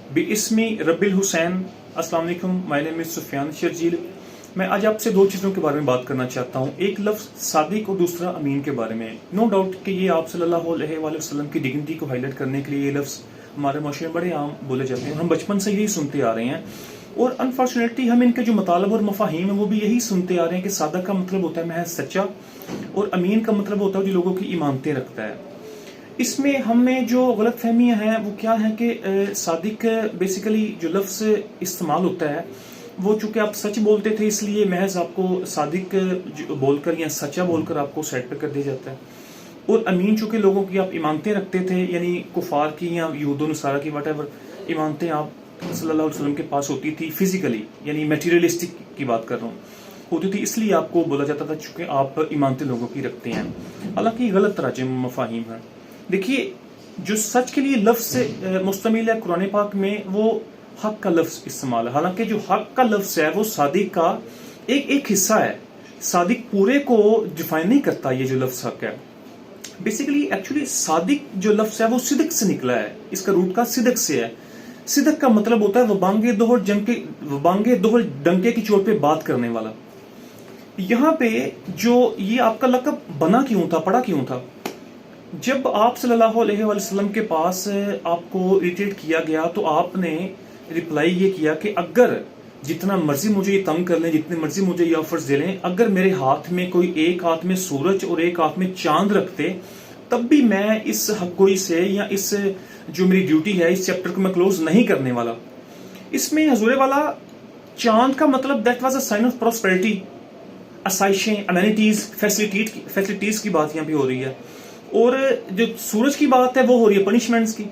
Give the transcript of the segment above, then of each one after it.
बिस्मी रब्बिल हुसैन। अस्सलाम वालेकुम, my name is Sufiyan Sharjeel. मैं आज आपसे दो चीज़ों के बारे में बात करना चाहता हूँ, एक लफ्ज़ सादिक और दूसरा अमीन के बारे में। नो डाउट कि ये आप सल्लल्लाहु अलैहि वसल्लम की डिग्निटी को हाईलाइट करने के लिए ये लफ्ज़ हमारे माशरे में बड़े आम बोले जाते हैं, हम बचपन से यही सुनते आ रहे हैं और अनफॉर्चुनेटली हम इनके जो मतलब और मफाहीम है वो भी यही सुनते आ रहे हैं कि सादक का मतलब होता है महज सच्चा और अमीन का मतलब होता है जो लोगों की ईमानतें रखता है। इसमें हमें जो गलत फहमियाँ हैं वो क्या है कि सादिक बेसिकली जो लफ्ज़ इस्तेमाल होता है वो चूँकि आप सच बोलते थे इसलिए महज आपको सादिक बोलकर या सच्चा बोलकर आपको साइड पर कर दिया जाता है, और अमीन चूँकि लोगों की आप ईमानतें रखते थे यानी कुफार की या यहूद नसारा की वटेवर ईमानतें आप सल्लल्लाहु अलैहि वसल्लम के पास होती थी फिजिकली, यानी मटेरियलिस्टिक की बात कर रहा हूँ, होती थी, इसलिए आपको बोला जाता था चूँकि आप ईमानतें लोगों की रखते हैं। हालांकि गलत तराजिम मफाहिम है। देखिए, जो सच के लिए लफ्ज़ से मुस्तमिल है कुरान पाक में वो हक का लफ्ज़ इस्तेमाल है। हालांकि जो हक का लफ्ज़ है वो सादिक का एक हिस्सा है, सादिक पूरे को डिफाइन नहीं करता। ये जो लफ्ज़ हक है बेसिकली एक्चुअली सादिक जो लफ्ज़ है वो सिदक से निकला है, इसका रूट का सिदक से है। सिदक का मतलब होता है वबांगे दोहर डंके की चोट पे बात करने वाला। यहाँ पे जो ये आपका लक़ब बना क्यों था, पड़ा क्यों था? जब आप सल्लल्लाहु अलैहि वसल्लम के पास आपको इरिटेट किया गया तो आपने रिप्लाई ये किया कि अगर जितना मर्जी मुझे ये तंग कर लें, जितने मर्जी मुझे ये ऑफर्स दे लें, अगर मेरे हाथ में कोई एक हाथ में सूरज और एक हाथ में चांद रखते तब भी मैं इस हक़ से या इस जो मेरी ड्यूटी है इस चैप्टर को मैं क्लोज नहीं करने वाला। इसमें हजूर वाला चांद का मतलब that was a sign of prosperity, आसाइशें, अमेनिटीज, फैसिलिटीज की बात यहाँ पे हो रही है, और जो सूरज की बात है वो हो रही है पनिशमेंट्स की,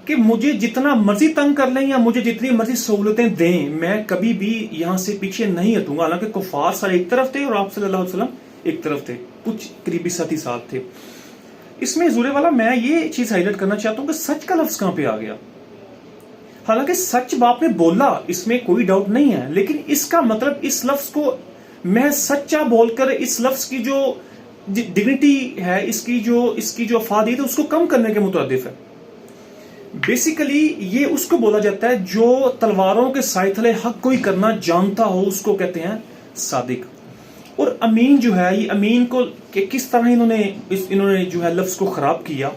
कि मुझे जितना मर्जी तंग कर लें या मुझे जितनी मर्जी सहूलतें दें मैं कभी भी यहाँ से पीछे नहीं हटूंगा। हालांकि कुफार सारे एक तरफ थे और आप सल्लल्लाहु अलैहि वसल्लम एक तरफ थे, कुछ करीबी साथी साथ थे। इसमें ज़ूरे वाला मैं ये चीज हाईलाइट करना चाहता हूँ कि सच का लफ्ज कहाँ पे आ गया। हालांकि सच बाप ने बोला, इसमें कोई डाउट नहीं है, लेकिन इसका मतलब इस लफ्ज को मैं सच्चा बोलकर इस लफ्ज की जो डिग्निटी है, इसकी जो अफादियत है उसको कम करने के मुतादिफ है। बेसिकली ये उसको बोला जाता है जो तलवारों के साए तले हक कोई करना जानता हो, उसको कहते हैं सादिक। और अमीन जो है, ये अमीन को किस तरह इन्होंने जो है लफ्ज को खराब किया।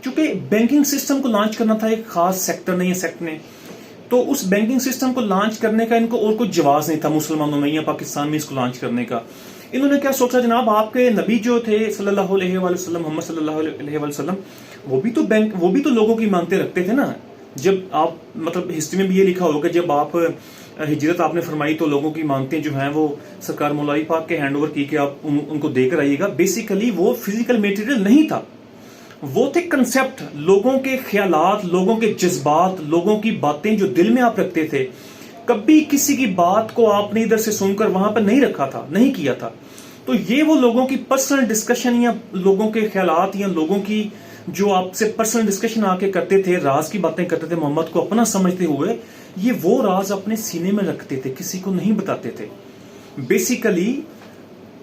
चूंकि बैंकिंग सिस्टम को लॉन्च करना था एक खास सेक्टर ने या सेक्ट ने, तो उस बैंकिंग सिस्टम को लॉन्च करने का इनको और कोई जवाब नहीं था मुसलमानों में या पाकिस्तान में इसको लॉन्च करने का। इन्होंने क्या सोचा, जनाब आपके नबी जो थे सल्लल्लाहु अलैहि वसल्लम, मोहम्मद सल्लल्लाहु अलैहि वसल्लम, वो भी तो लोगों की मानते रखते थे ना। जब आप मतलब हिस्ट्री में भी ये लिखा होगा जब आप हिजरत आपने फरमाई तो लोगों की मानते जो हैं वो सरकार मौलाई पाक के हैंड ओवर की कि आप उनको देकर आइएगा। बेसिकली वो फिजिकल मटेरियल नहीं था, वो थे कंसेप्ट, लोगों के ख्यालात, लोगों के जज्बात, लोगों की बातें जो दिल में आप रखते थे। कभी किसी की बात को आपने इधर से सुनकर वहां पर नहीं रखा था, नहीं किया था। तो ये वो लोगों की पर्सनल डिस्कशन या लोगों के ख्यालात या लोगों की जो आपसे पर्सनल डिस्कशन आके करते थे, राज की बातें करते थे, मोहम्मद को अपना समझते हुए ये वो राज अपने सीने में रखते थे, किसी को नहीं बताते थे। बेसिकली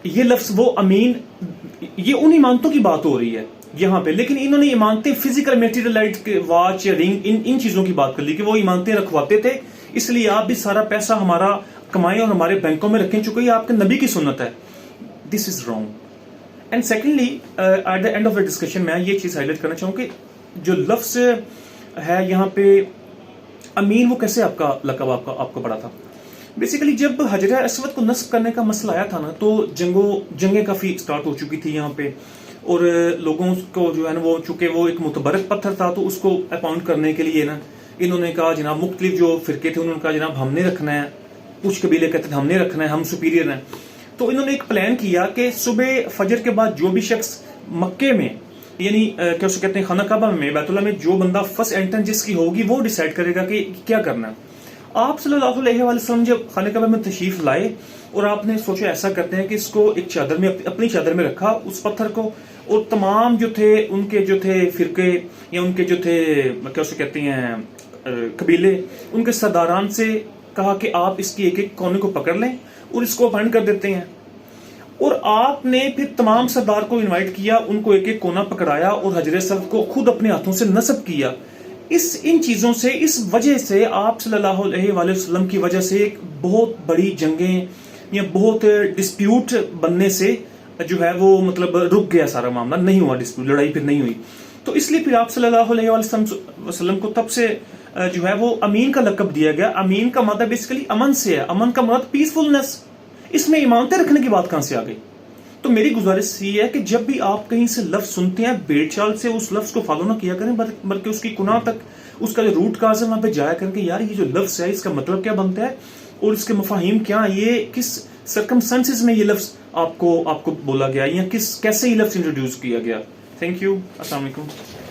ये लफ्ज वो अमीन, ये उन ईमानतों की बात हो रही है यहाँ पे, लेकिन इन्होंने ईमानतें फिजिकल मटेरियल वॉच या रिंग इन चीजों की बात कर ली कि वो ईमानतें रखवाते थे, इसलिए आप भी सारा पैसा हमारा कमाएं और हमारे बैंकों में रखें, चूंकि ये आपके नबी की सुन्नत है। This is wrong. And secondly at the end of the discussion मैं ये चीज हाईलाइट करना चाहूँ कि जो लफ्ज है यहाँ पे अमीन, वो कैसे आपका लक़ब आपको पड़ा था। बेसिकली जब हजर अस्वद को नस्ब करने का मसला आया था ना, तो जंगें काफी स्टार्ट हो चुकी थी यहाँ पे, और लोगों को जो है ना वो चूंकि वो एक मुतबरक पत्थर था तो उसको अपॉइंट करने के लिए ना इन्होंने कहा जनाब, मुख्तलिफ जो फिरके थे उन्होंने कहा जनाब हमने रखना है, कुछ कबीले कहते थे हमने रखना है, हम सुपीरियर हैं। तो इन्होंने एक प्लान किया कि सुबह फजर के बाद जो भी शख्स मक्के में यानी क्या उसे कहते हैं खाना काबा में, बैतुल्लाह में जो बंदा फर्स्ट एंट्रेंस जिसकी होगी वो डिसाइड करेगा कि क्या करना है। आप सल्लल्लाहु अलैहि वसल्लम जब खाने काबा में तशरीफ लाए और आपने सोचा ऐसा करते हैं कि इसको एक चादर में, अपनी चादर में रखा उस पत्थर को, और तमाम जो थे उनके जो थे फिरके या उनके जो थे क्या उसे कहते हैं कबीले, उनके सरदारान से कहा कि आप इसकी एक एक कोने को पकड़ लें और इसको अपॉइंट कर देते हैं। और आपने फिर तमाम सरदार को इनवाइट किया, उनको एक एक कोना पकड़ाया और हजरे सब को खुद अपने हाथों से नस्ब किया। ان چیزوں سے, اس وجہ سے آپ صلی اللہ علیہ وآلہ وسلم کی وجہ سے ایک بہت بڑی جنگیں یا بہت ڈسپیوٹ بننے سے جو ہے وہ مطلب رک گیا سارا معاملہ, نہیں ہوا ڈسپیوٹ, لڑائی پھر نہیں ہوئی. تو اس لیے پھر آپ صلی اللہ علیہ وآلہ وسلم کو تب سے جو ہے وہ امین کا لقب دیا گیا. امین کا مطلب بیسیکلی امن سے ہے, امن کا مراد پیسفلنس. اس میں امانتیں رکھنے کی بات کہاں سے آ گئی؟ تو میری گزارش یہ ہے کہ جب بھی آپ کہیں سے لفظ سنتے ہیں, بھیڑ چال سے اس لفظ کو فالو نہ کیا کریں, بلکہ اس کی کناں تک, اس کا جو روٹ کاز ہے وہاں پہ جایا کریں کہ یار یہ جو لفظ ہے اس کا مطلب کیا بنتا ہے اور اس کے مفاہیم کیا, یہ کس سرکمسٹانسز میں یہ لفظ آپ کو بولا گیا, یا کیسے یہ لفظ انٹروڈیوس کیا گیا. Thank you. السلام علیکم.